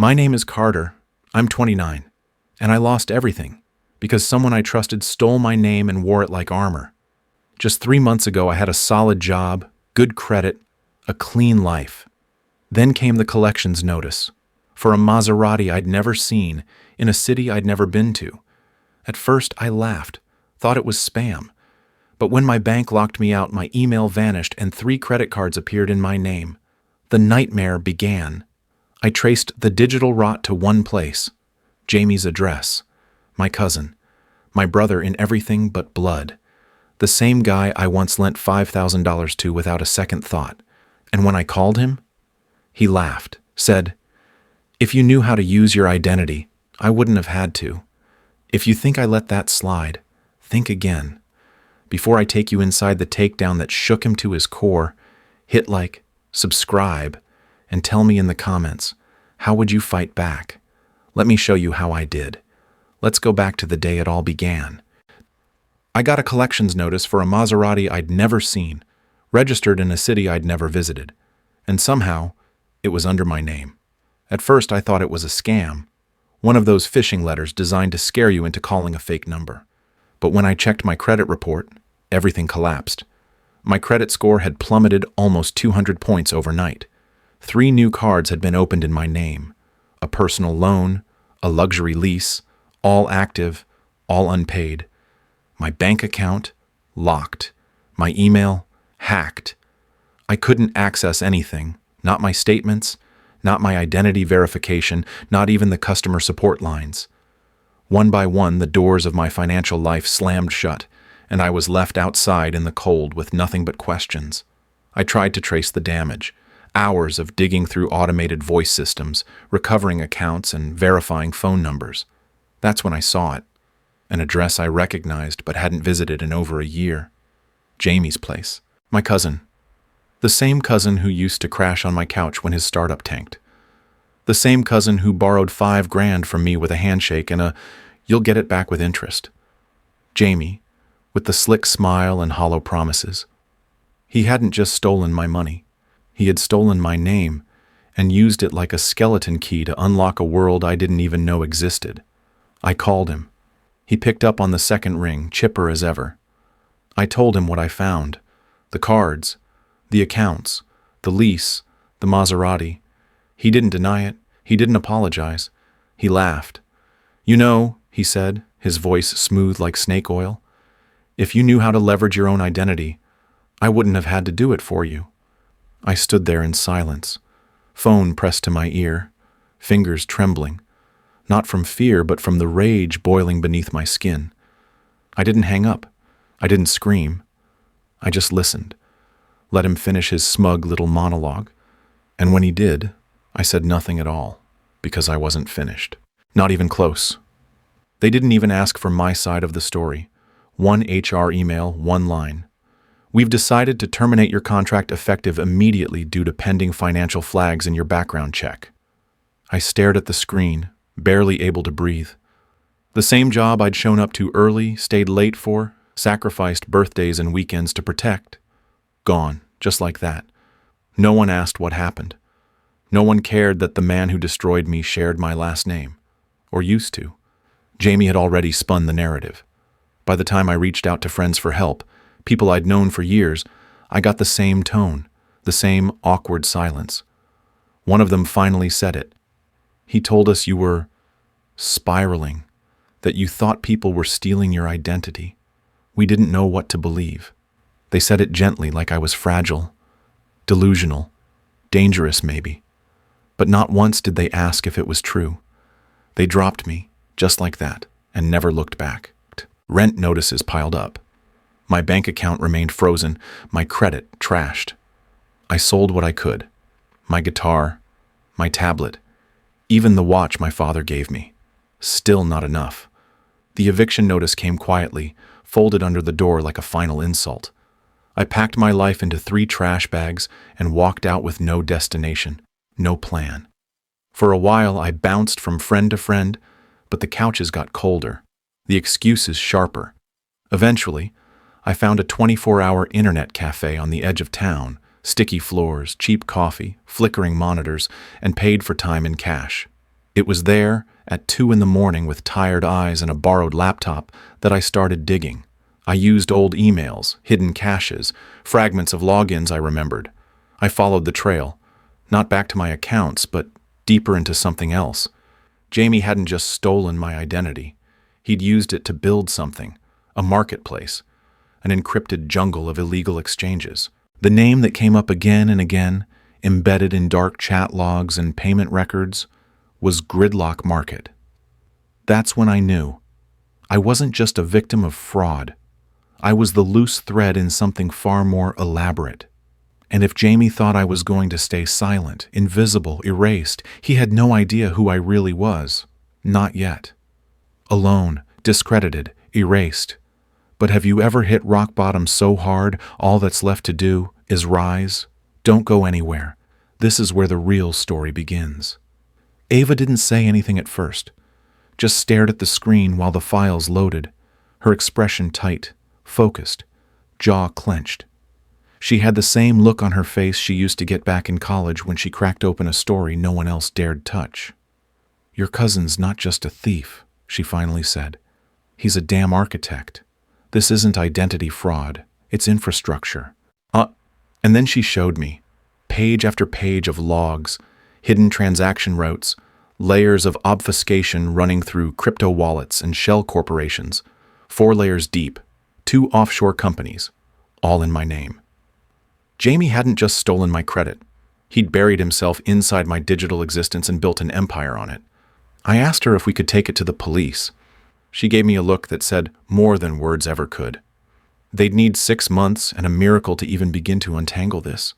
My name is Carter. I'm 29, and I lost everything because someone I trusted stole my name and wore it like armor. Just 3 months ago, I had a solid job, good credit, a clean life. Then came the collections notice for a Maserati I'd never seen in a city I'd never been to. At first, I laughed, thought it was spam. But when my bank locked me out, my email vanished and 3 credit cards appeared in my name. The nightmare began. I traced the digital rot to one place, Jamie's address, my cousin, my brother in everything but blood, the same guy I once lent $5,000 to without a second thought. And when I called him, he laughed, said, "If you knew how to use your identity, I wouldn't have had to. If you think I let that slide, think again. Before I take you inside the takedown that shook him to his core, hit like, subscribe, and tell me in the comments, how would you fight back? Let me show you how I did. Let's go back to the day it all began." I got a collections notice for a Maserati I'd never seen, registered in a city I'd never visited, and somehow it was under my name. At first I thought it was a scam, one of those phishing letters designed to scare you into calling a fake number. But when I checked my credit report, everything collapsed. My credit score had plummeted almost 200 points overnight. 3 new cards had been opened in my name, a personal loan, a luxury lease, all active, all unpaid. My bank account, locked. My email, hacked. I couldn't access anything, not my statements, not my identity verification, not even the customer support lines. One by one, the doors of my financial life slammed shut, and I was left outside in the cold with nothing but questions. I tried to trace the damage. Hours of digging through automated voice systems, recovering accounts, and verifying phone numbers. That's when I saw it. An address I recognized but hadn't visited in over a year. Jamie's place. My cousin. The same cousin who used to crash on my couch when his startup tanked. The same cousin who borrowed $5,000 from me with a handshake and a "you'll get it back with interest." Jamie, with the slick smile and hollow promises. He hadn't just stolen my money. He had stolen my name and used it like a skeleton key to unlock a world I didn't even know existed. I called him. He picked up on the second ring, chipper as ever. I told him what I found. The cards, the accounts, the lease, the Maserati. He didn't deny it. He didn't apologize. He laughed. "You know," he said, his voice smooth like snake oil, "if you knew how to leverage your own identity, I wouldn't have had to do it for you." I stood there in silence, phone pressed to my ear, fingers trembling, not from fear but from the rage boiling beneath my skin. I didn't hang up. I didn't scream. I just listened, let him finish his smug little monologue, and when he did, I said nothing at all, because I wasn't finished. Not even close. They didn't even ask for my side of the story. One HR email, one line. "We've decided to terminate your contract effective immediately due to pending financial flags in your background check." I stared at the screen, barely able to breathe. The same job I'd shown up to early, stayed late for, sacrificed birthdays and weekends to protect. Gone, just like that. No one asked what happened. No one cared that the man who destroyed me shared my last name, or used to. Jamie had already spun the narrative. By the time I reached out to friends for help, people I'd known for years, I got the same tone, the same awkward silence. One of them finally said it. "He told us you were spiraling, that you thought people were stealing your identity. We didn't know what to believe." They said it gently, like I was fragile, delusional, dangerous maybe. But not once did they ask if it was true. They dropped me, just like that, and never looked back. Rent notices piled up. My bank account remained frozen, my credit trashed. I sold what I could. My guitar, my tablet, even the watch my father gave me. Still not enough. The eviction notice came quietly, folded under the door like a final insult. I packed my life into 3 trash bags and walked out with no destination, no plan. For a while I bounced from friend to friend, but the couches got colder, the excuses sharper. Eventually, I found a 24-hour internet cafe on the edge of town, sticky floors, cheap coffee, flickering monitors, and paid for time in cash. It was there, at 2 in the morning with tired eyes and a borrowed laptop, that I started digging. I used old emails, hidden caches, fragments of logins I remembered. I followed the trail, not back to my accounts, but deeper into something else. Jamie hadn't just stolen my identity. He'd used it to build something, a marketplace, an encrypted jungle of illegal exchanges. The name that came up again and again, embedded in dark chat logs and payment records, was Gridlock Market. That's when I knew. I wasn't just a victim of fraud. I was the loose thread in something far more elaborate. And if Jamie thought I was going to stay silent, invisible, erased, he had no idea who I really was. Not yet. Alone, discredited, erased. But have you ever hit rock bottom so hard, all that's left to do is rise? Don't go anywhere. This is where the real story begins. Ava didn't say anything at first, just stared at the screen while the files loaded, her expression tight, focused, jaw clenched. She had the same look on her face she used to get back in college when she cracked open a story no one else dared touch. "Your cousin's not just a thief," she finally said. "He's a damn architect. This isn't identity fraud, it's infrastructure." And then she showed me, page after page of logs, hidden transaction routes, layers of obfuscation running through crypto wallets and shell corporations, 4 layers deep, 2 offshore companies, all in my name. Jamie hadn't just stolen my credit. He'd buried himself inside my digital existence and built an empire on it. I asked her if we could take it to the police. She gave me a look that said more than words ever could. They'd need 6 months and a miracle to even begin to untangle this.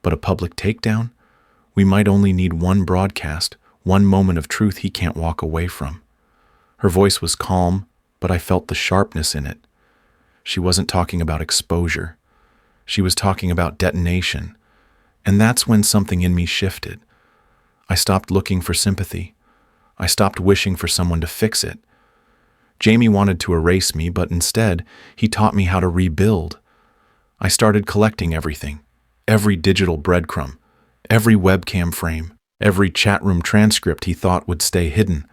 But a public takedown? We might only need one broadcast, one moment of truth he can't walk away from. Her voice was calm, but I felt the sharpness in it. She wasn't talking about exposure. She was talking about detonation. And that's when something in me shifted. I stopped looking for sympathy. I stopped wishing for someone to fix it. Jamie wanted to erase me, but instead, he taught me how to rebuild. I started collecting everything. Every digital breadcrumb, every webcam frame, every chat room transcript he thought would stay hidden.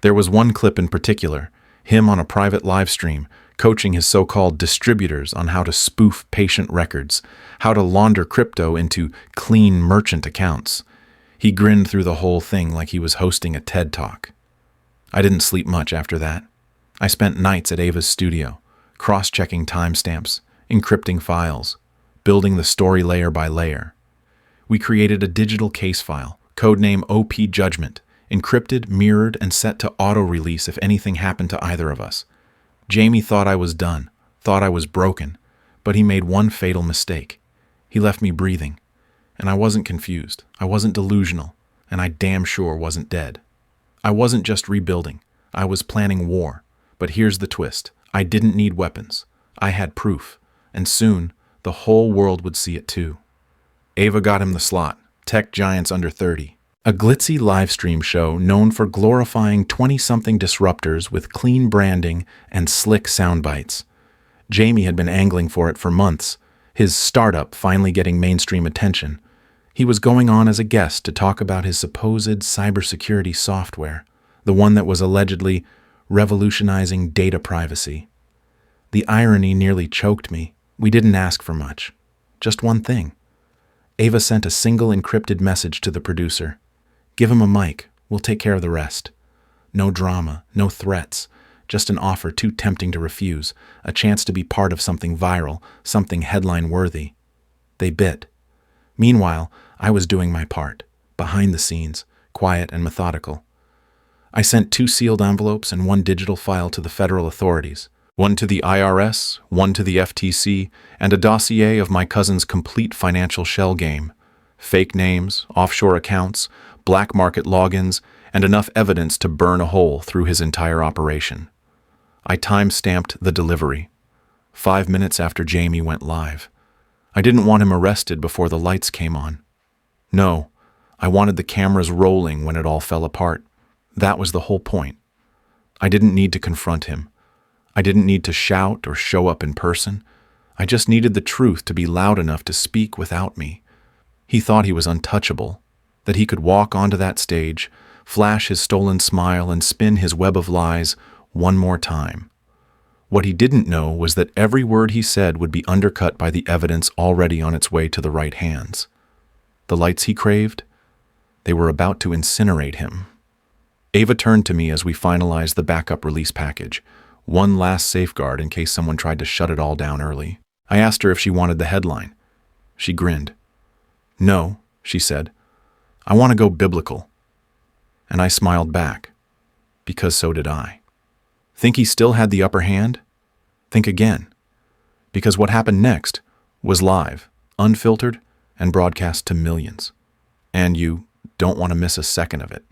There was one clip in particular, him on a private live stream, coaching his so-called distributors on how to spoof patient records, how to launder crypto into clean merchant accounts. He grinned through the whole thing like he was hosting a TED Talk. I didn't sleep much after that. I spent nights at Ava's studio, cross-checking timestamps, encrypting files, building the story layer by layer. We created a digital case file, codename OP Judgment, encrypted, mirrored, and set to auto-release if anything happened to either of us. Jamie thought I was done, thought I was broken, but he made one fatal mistake. He left me breathing, and I wasn't confused, I wasn't delusional, and I damn sure wasn't dead. I wasn't just rebuilding, I was planning war. But here's the twist. I didn't need weapons. I had proof. And soon, the whole world would see it too. Ava got him the slot, Tech Giants Under 30. A glitzy livestream show known for glorifying 20-something disruptors with clean branding and slick sound bites. Jamie had been angling for it for months, his startup finally getting mainstream attention. He was going on as a guest to talk about his supposed cybersecurity software, the one that was allegedly revolutionizing data privacy. The irony nearly choked me. We didn't ask for much. Just one thing. Ava sent a single encrypted message to the producer. "Give him a mic. We'll take care of the rest." No drama, no threats, just an offer too tempting to refuse, a chance to be part of something viral, something headline-worthy. They bit. Meanwhile, I was doing my part, behind the scenes, quiet and methodical. I sent 2 sealed envelopes and 1 digital file to the federal authorities, 1 to the IRS, 1 to the FTC, and a dossier of my cousin's complete financial shell game. Fake names, offshore accounts, black market logins, and enough evidence to burn a hole through his entire operation. I time-stamped the delivery, 5 minutes after Jamie went live. I didn't want him arrested before the lights came on. No, I wanted the cameras rolling when it all fell apart. That was the whole point. I didn't need to confront him. I didn't need to shout or show up in person. I just needed the truth to be loud enough to speak without me. He thought he was untouchable, that he could walk onto that stage, flash his stolen smile, and spin his web of lies one more time. What he didn't know was that every word he said would be undercut by the evidence already on its way to the right hands. The lights he craved? They were about to incinerate him. Ava turned to me as we finalized the backup release package, one last safeguard in case someone tried to shut it all down early. I asked her if she wanted the headline. She grinned. "No," she said. "I want to go biblical." And I smiled back, because so did I. Think he still had the upper hand? Think again. Because what happened next was live, unfiltered, and broadcast to millions. And you don't want to miss a second of it.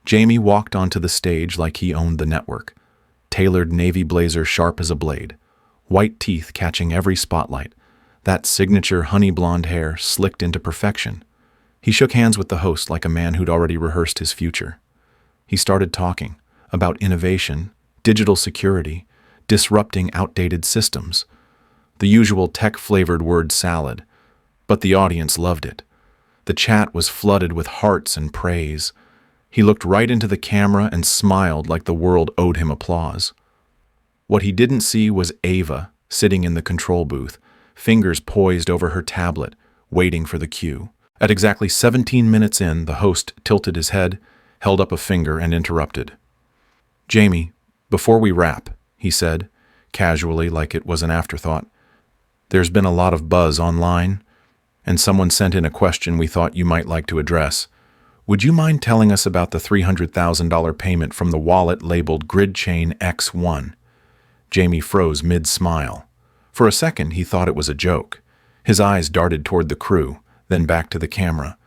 Jamie walked onto the stage like he owned the network. Tailored navy blazer sharp as a blade, white teeth catching every spotlight, that signature honey blonde hair slicked into perfection. He shook hands with the host like a man who'd already rehearsed his future. He started talking about innovation, digital security, disrupting outdated systems, the usual tech-flavored word salad, but the audience loved it. The chat was flooded with hearts and praise. He looked right into the camera and smiled like the world owed him applause. What he didn't see was Ava sitting in the control booth, fingers poised over her tablet, waiting for the cue. At exactly 17 minutes in, the host tilted his head, held up a finger, and interrupted. "Jamie, before we wrap," he said, casually like it was an afterthought, "there's been a lot of buzz online, and someone sent in a question we thought you might like to address. Would you mind telling us about the $300,000 payment from the wallet labeled Grid Chain X1? Jamie froze mid-smile. For a second, he thought it was a joke. His eyes darted toward the crew, then back to the camera.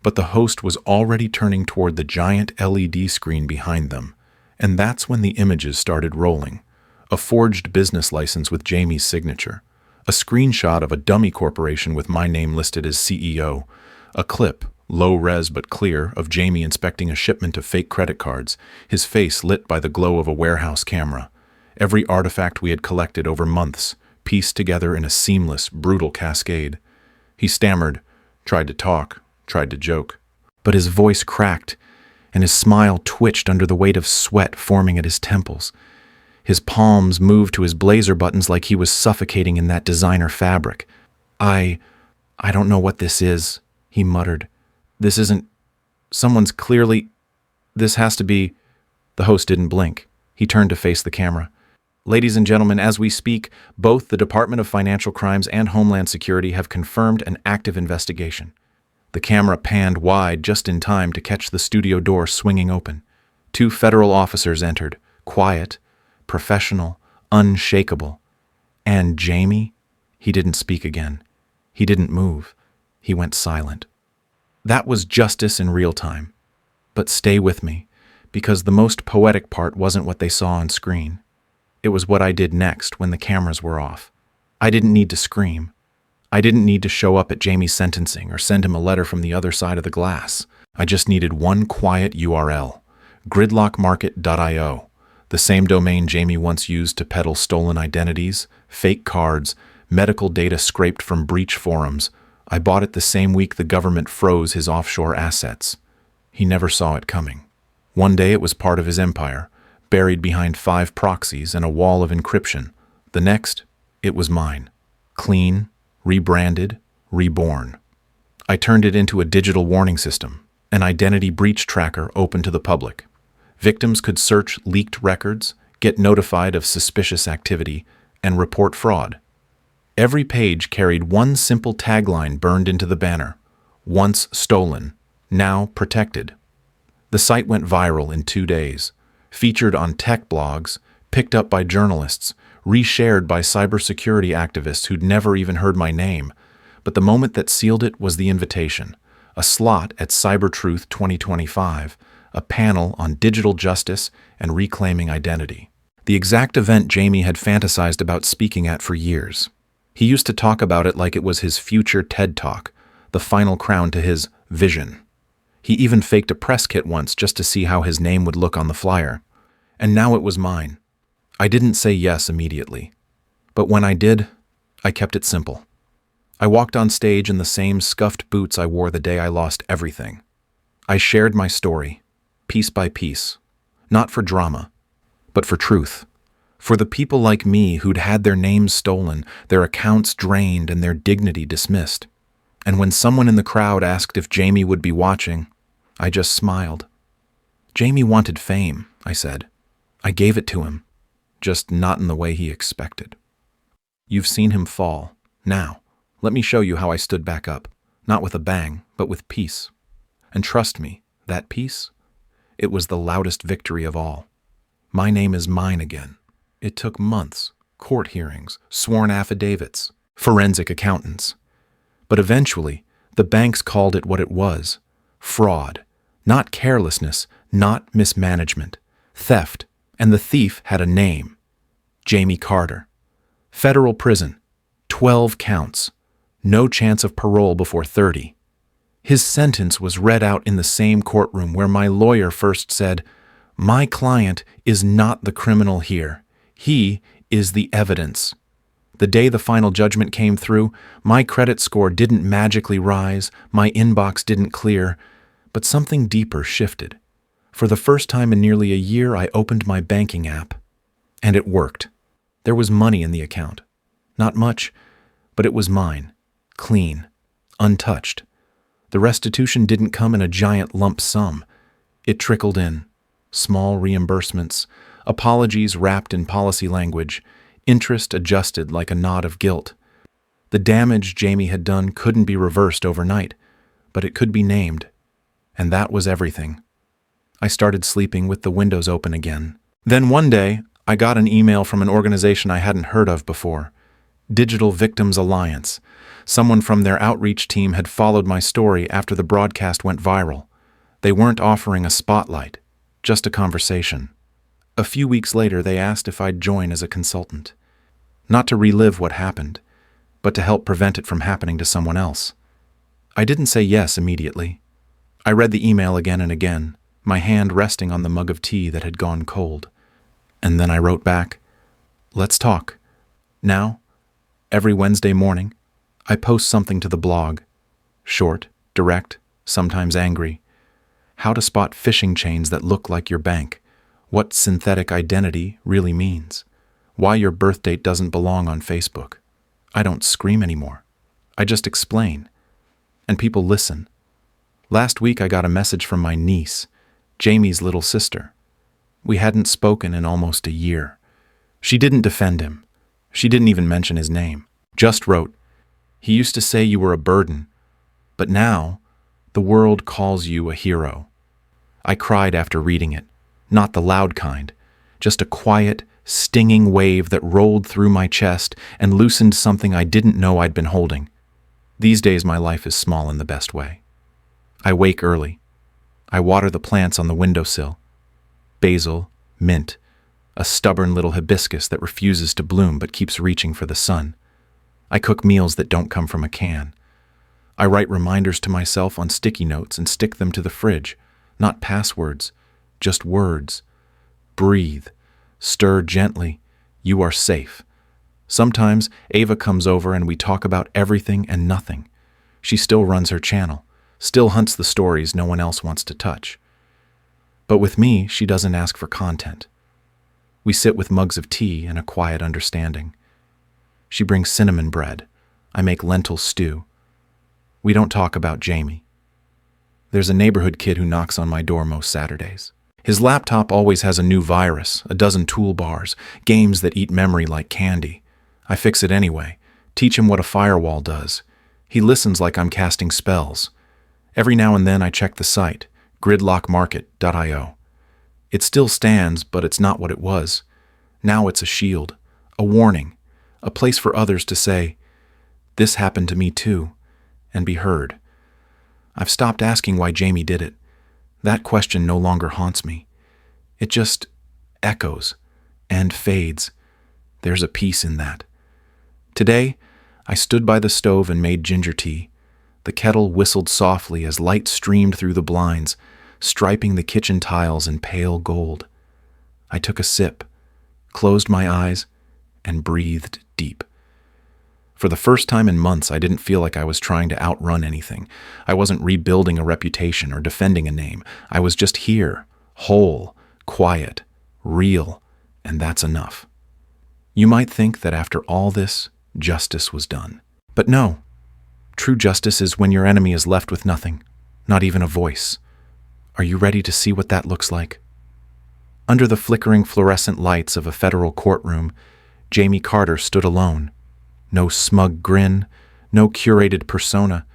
But the host was already turning toward the giant LED screen behind them. And that's when the images started rolling. A forged business license with Jamie's signature. A screenshot of a dummy corporation with my name listed as CEO. A clip, low-res but clear, of Jamie inspecting a shipment of fake credit cards, his face lit by the glow of a warehouse camera. Every artifact we had collected over months, pieced together in a seamless, brutal cascade. He stammered, tried to talk, tried to joke. But his voice cracked, and his smile twitched under the weight of sweat forming at his temples. His palms moved to his blazer buttons like he was suffocating in that designer fabric. I don't know what this is," he muttered. "This isn't... Someone's clearly... This has to be..." The host didn't blink. He turned to face the camera. "Ladies and gentlemen, as we speak, both the Department of Financial Crimes and Homeland Security have confirmed an active investigation." The camera panned wide just in time to catch the studio door swinging open. 2 federal officers entered, quiet, professional, unshakable. And Jamie? He didn't speak again. He didn't move. He went silent. That was justice in real time. But stay with me, because the most poetic part wasn't what they saw on screen. It was what I did next when the cameras were off. I didn't need to scream. I didn't need to show up at Jamie's sentencing or send him a letter from the other side of the glass. I just needed one quiet URL, gridlockmarket.io, the same domain Jamie once used to peddle stolen identities, fake cards, medical data scraped from breach forums. I bought it the same week the government froze his offshore assets. He never saw it coming. One day it was part of his empire, buried behind 5 proxies and a wall of encryption. The next, it was mine. Clean, rebranded, reborn. I turned it into a digital warning system, an identity breach tracker open to the public. Victims could search leaked records, get notified of suspicious activity, and report fraud. Every page carried one simple tagline burned into the banner: once stolen, now protected. The site went viral in 2 days, featured on tech blogs, picked up by journalists, reshared by cybersecurity activists who'd never even heard my name. But the moment that sealed it was the invitation, a slot at CyberTruth 2025, a panel on digital justice and reclaiming identity. The exact event Jamie had fantasized about speaking at for years. He used to talk about it like it was his future TED Talk, the final crown to his vision. He even faked a press kit once just to see how his name would look on the flyer. And now it was mine. I didn't say yes immediately. But when I did, I kept it simple. I walked on stage in the same scuffed boots I wore the day I lost everything. I shared my story. piece by piece, not for drama, but for truth. For the people like me who'd had their names stolen, their accounts drained, and their dignity dismissed. And when someone in the crowd asked if Jamie would be watching, I just smiled. Jamie wanted fame, I said. I gave it to him, just not in the way he expected. You've seen him fall. Now, let me show you how I stood back up, not with a bang, but with peace. And trust me, that peace, it was the loudest victory of all. My name is mine again. It took months, court hearings, sworn affidavits, forensic accountants. But eventually, the banks called it what it was: fraud, not carelessness, not mismanagement, theft, and the thief had a name: Jamie Carter. Federal prison, 12 counts, no chance of parole before 30. His sentence was read out in the same courtroom where my lawyer first said, "My client is not the criminal here. He is the evidence." The day the final judgment came through, my credit score didn't magically rise, my inbox didn't clear, but something deeper shifted. For the first time in nearly a year, I opened my banking app, and it worked. There was money in the account. Not much, but it was mine, clean, untouched. The restitution didn't come in a giant lump sum. It trickled in, small reimbursements, apologies wrapped in policy language, interest adjusted like a nod of guilt. The damage Jamie had done couldn't be reversed overnight, but it could be named, and that was everything. I started sleeping with the windows open again. Then one day, I got an email from an organization I hadn't heard of before, Digital Victims Alliance. Someone from their outreach team had followed my story after the broadcast went viral. They weren't offering a spotlight, just a conversation. A few weeks later, they asked if I'd join as a consultant. Not to relive what happened, but to help prevent it from happening to someone else. I didn't say yes immediately. I read the email again and again, my hand resting on the mug of tea that had gone cold. And then I wrote back, "Let's talk. Now, every Wednesday morning, I post something to the blog. Short, direct, sometimes angry. How to spot phishing chains that look like your bank. What synthetic identity really means. Why your birth date doesn't belong on Facebook. I don't scream anymore. I just explain. And people listen. Last week I got a message from my niece, Jamie's little sister. We hadn't spoken in almost a year. She didn't defend him. She didn't even mention his name. Just wrote, "He used to say you were a burden, but now the world calls you a hero." I cried after reading it. Not the loud kind, just a quiet, stinging wave that rolled through my chest and loosened something I didn't know I'd been holding. These days my life is small in the best way. I wake early. I water the plants on the windowsill. Basil, mint, a stubborn little hibiscus that refuses to bloom but keeps reaching for the sun. I cook meals that don't come from a can. I write reminders to myself on sticky notes and stick them to the fridge, not passwords, just words. Breathe. Stir gently. You are safe. Sometimes Ava comes over and we talk about everything and nothing. She still runs her channel, still hunts the stories no one else wants to touch. But with me, she doesn't ask for content. We sit with mugs of tea and a quiet understanding. She brings cinnamon bread. I make lentil stew. We don't talk about Jamie. There's a neighborhood kid who knocks on my door most Saturdays. His laptop always has a new virus, a dozen toolbars, games that eat memory like candy. I fix it anyway, teach him what a firewall does. He listens like I'm casting spells. Every now and then I check the site, gridlockmarket.io. It still stands, but it's not what it was. Now it's a shield, a warning, a place for others to say, "This happened to me too," and be heard. I've stopped asking why Jamie did it. That question no longer haunts me. It just echoes and fades. There's a peace in that. Today, I stood by the stove and made ginger tea. The kettle whistled softly as light streamed through the blinds, striping the kitchen tiles in pale gold. I took a sip, closed my eyes, and breathed deep. For the first time in months, I didn't feel like I was trying to outrun anything. I wasn't rebuilding a reputation or defending a name. I was just here, Whole, quiet, real, and that's enough. You might think that after all this, justice was done. But no. True justice is when your enemy is left with nothing, not even a voice. Are you ready to see what that looks like? Under the flickering fluorescent lights of a federal courtroom, Jamie Carter stood alone. No smug grin, no curated persona,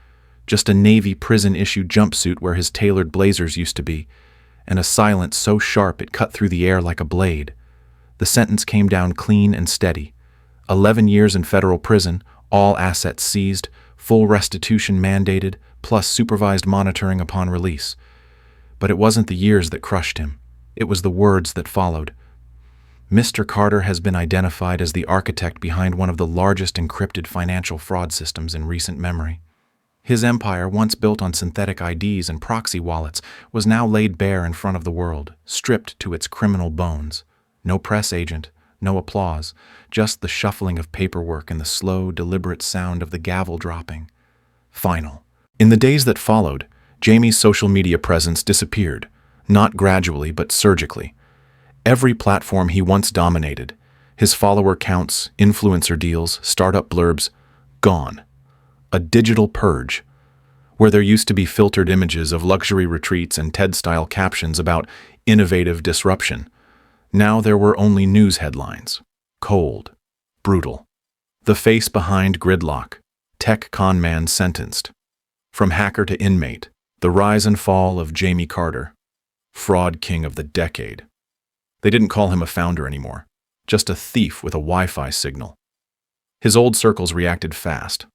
just a Navy prison-issue jumpsuit where his tailored blazers used to be, and a silence so sharp it cut through the air like a blade. The sentence came down clean and steady. 11 years in federal prison, all assets seized, full restitution mandated, plus supervised monitoring upon release. But it wasn't the years that crushed him. It was the words that followed. Mr. Carter has been identified as the architect behind one of the largest encrypted financial fraud systems in recent memory. His empire, once built on synthetic IDs and proxy wallets, was now laid bare in front of the world, stripped to its criminal bones. No press agent, no applause, just the shuffling of paperwork and the slow, deliberate sound of the gavel dropping. Final. In the days that followed, Jamie's social media presence disappeared, not gradually but surgically. Every platform he once dominated, his follower counts, influencer deals, startup blurbs, gone. A digital purge. Where there used to be filtered images of luxury retreats and TED-style captions about innovative disruption, now there were only news headlines. Cold. Brutal. The face behind Gridlock. Tech con man sentenced. From hacker to inmate. The rise and fall of Jamie Carter. Fraud king of the decade. They didn't call him a founder anymore. Just a thief with a Wi-Fi signal. His old circles reacted fast.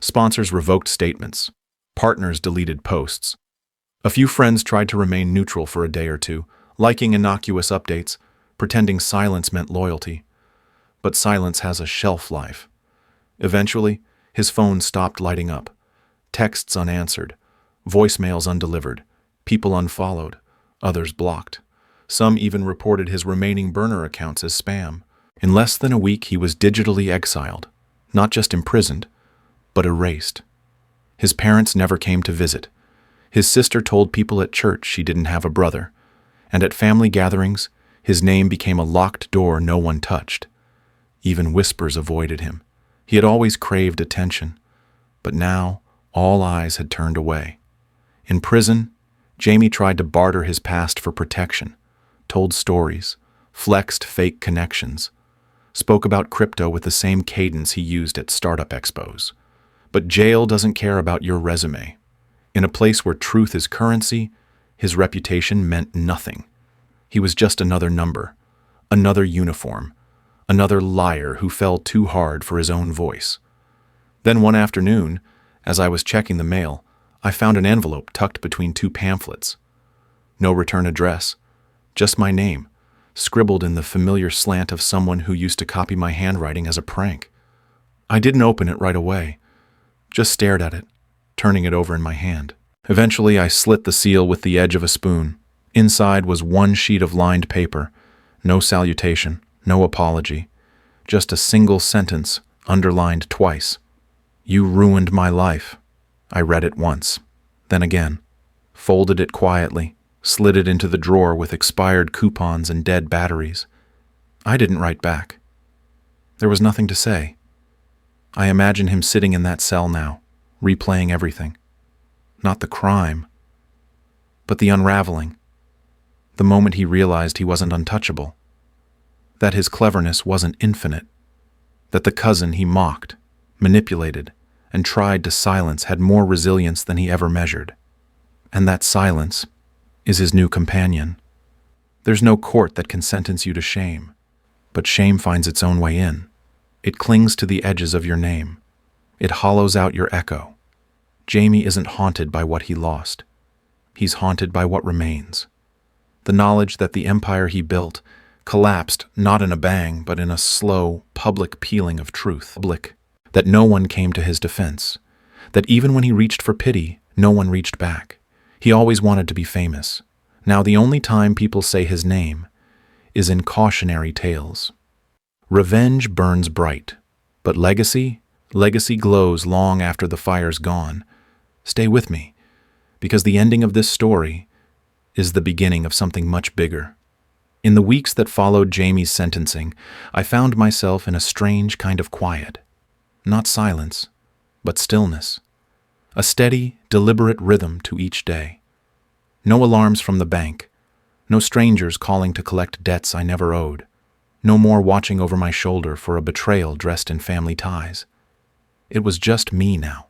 Sponsors revoked statements. Partners deleted posts. A few friends tried to remain neutral for a day or two, liking innocuous updates, pretending silence meant loyalty. But silence has a shelf life. Eventually, his phone stopped lighting up. Texts unanswered. Voicemails undelivered. People unfollowed. Others blocked. Some even reported his remaining burner accounts as spam. In less than a week, he was digitally exiled. Not just imprisoned, but erased. His parents never came to visit. His sister told people at church she didn't have a brother. And at family gatherings, his name became a locked door no one touched. Even whispers avoided him. He had always craved attention. But now, all eyes had turned away. In prison, Jamie tried to barter his past for protection, told stories, flexed fake connections, spoke about crypto with the same cadence he used at startup expos. But jail doesn't care about your resume. In a place where truth is currency, his reputation meant nothing. He was just another number, another uniform, another liar who fell too hard for his own voice. Then one afternoon, as I was checking the mail, I found an envelope tucked between two pamphlets. No return address, just my name, scribbled in the familiar slant of someone who used to copy my handwriting as a prank. I didn't open it right away, just stared at it, turning it over in my hand. Eventually, I slit the seal with the edge of a spoon. Inside was one sheet of lined paper, no salutation, no apology, just a single sentence, underlined twice. "You ruined my life." I read it once, then again, folded it quietly, slid it into the drawer with expired coupons and dead batteries. I didn't write back. There was nothing to say. I imagine him sitting in that cell now, replaying everything. Not the crime, but the unraveling. The moment he realized he wasn't untouchable. That his cleverness wasn't infinite. That the cousin he mocked, manipulated, and tried to silence had more resilience than he ever measured. And that silence is his new companion. There's no court that can sentence you to shame, but shame finds its own way in. It clings to the edges of your name. It hollows out your echo. Jamie isn't haunted by what he lost. He's haunted by what remains. The knowledge that the empire he built collapsed not in a bang, but in a slow, public peeling of truth. That no one came to his defense. That even when he reached for pity, no one reached back. He always wanted to be famous. Now the only time people say his name is in cautionary tales. Revenge burns bright, but legacy glows long after the fire's gone. Stay with me, because the ending of this story is the beginning of something much bigger. In the weeks that followed Jamie's sentencing, I found myself in a strange kind of quiet. Not silence, but stillness. A steady, deliberate rhythm to each day. No alarms from the bank. No strangers calling to collect debts I never owed. No more watching over my shoulder for a betrayal dressed in family ties. It was just me now,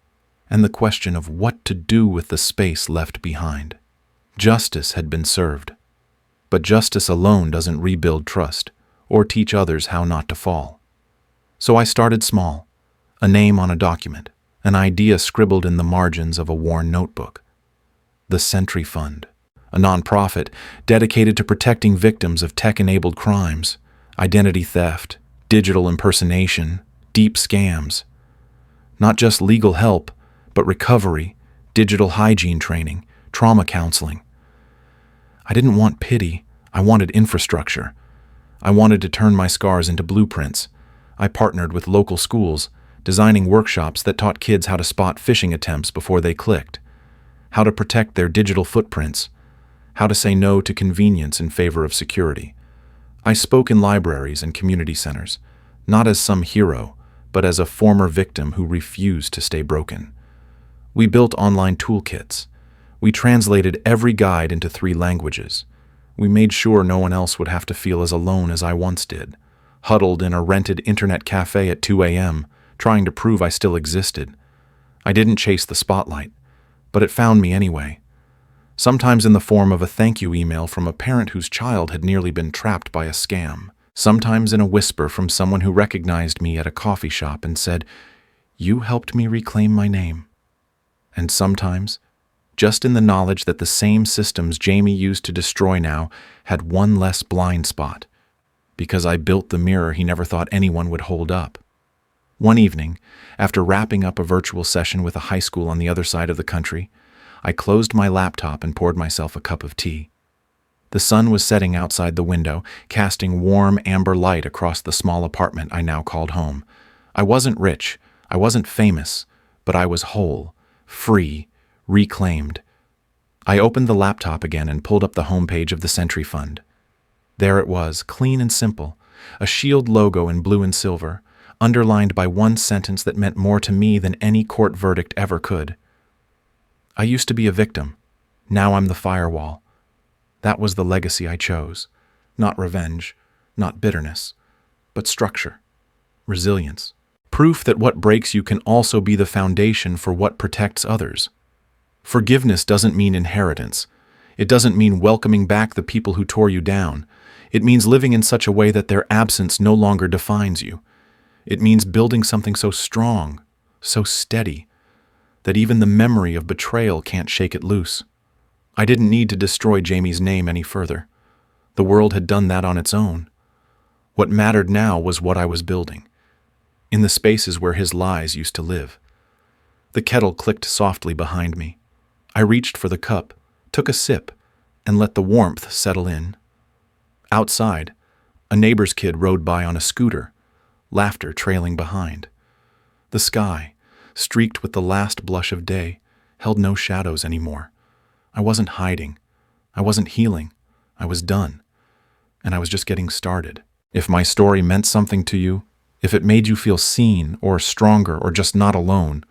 and the question of what to do with the space left behind. Justice had been served. But justice alone doesn't rebuild trust or teach others how not to fall. So I started small, a name on a document, an idea scribbled in the margins of a worn notebook. The Sentry Fund, a nonprofit dedicated to protecting victims of tech-enabled crimes, identity theft, digital impersonation, deep scams. Not just legal help, but recovery, digital hygiene training, trauma counseling. I didn't want pity, I wanted infrastructure. I wanted to turn my scars into blueprints. I partnered with local schools, designing workshops that taught kids how to spot phishing attempts before they clicked, how to protect their digital footprints, how to say no to convenience in favor of security. I spoke in libraries and community centers, not as some hero, but as a former victim who refused to stay broken. We built online toolkits. We translated every guide into 3 languages. We made sure no one else would have to feel as alone as I once did, huddled in a rented internet cafe at 2 a.m., trying to prove I still existed. I didn't chase the spotlight, but it found me anyway. Sometimes in the form of a thank you email from a parent whose child had nearly been trapped by a scam. Sometimes in a whisper from someone who recognized me at a coffee shop and said, "You helped me reclaim my name." And sometimes, just in the knowledge that the same systems Jamie used to destroy now had one less blind spot, because I built the mirror he never thought anyone would hold up. One evening, after wrapping up a virtual session with a high school on the other side of the country, I closed my laptop and poured myself a cup of tea. The sun was setting outside the window, casting warm amber light across the small apartment I now called home. I wasn't rich, I wasn't famous, but I was whole, free, reclaimed. I opened the laptop again and pulled up the homepage of the Sentry Fund. There it was, clean and simple, a shield logo in blue and silver, underlined by one sentence that meant more to me than any court verdict ever could. I used to be a victim. Now I'm the Firewall. That was the legacy I chose. Not revenge, not bitterness, but structure, resilience. Proof that what breaks you can also be the foundation for what protects others. Forgiveness doesn't mean inheritance. It doesn't mean welcoming back the people who tore you down. It means living in such a way that their absence no longer defines you. It means building something so strong, so steady, that even the memory of betrayal can't shake it loose. I didn't need to destroy Jamie's name any further. The world had done that on its own. What mattered now was what I was building, in the spaces where his lies used to live. The kettle clicked softly behind me. I reached for the cup, took a sip, and let the warmth settle in. Outside, a neighbor's kid rode by on a scooter, laughter trailing behind. The sky, streaked with the last blush of day, held no shadows anymore. I wasn't hiding. I wasn't healing. I was done. And I was just getting started. If my story meant something to you, if it made you feel seen or stronger or just not alone,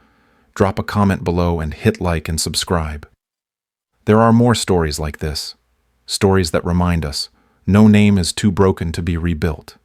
drop a comment below and hit like and subscribe. There are more stories like this, stories that remind us no name is too broken to be rebuilt.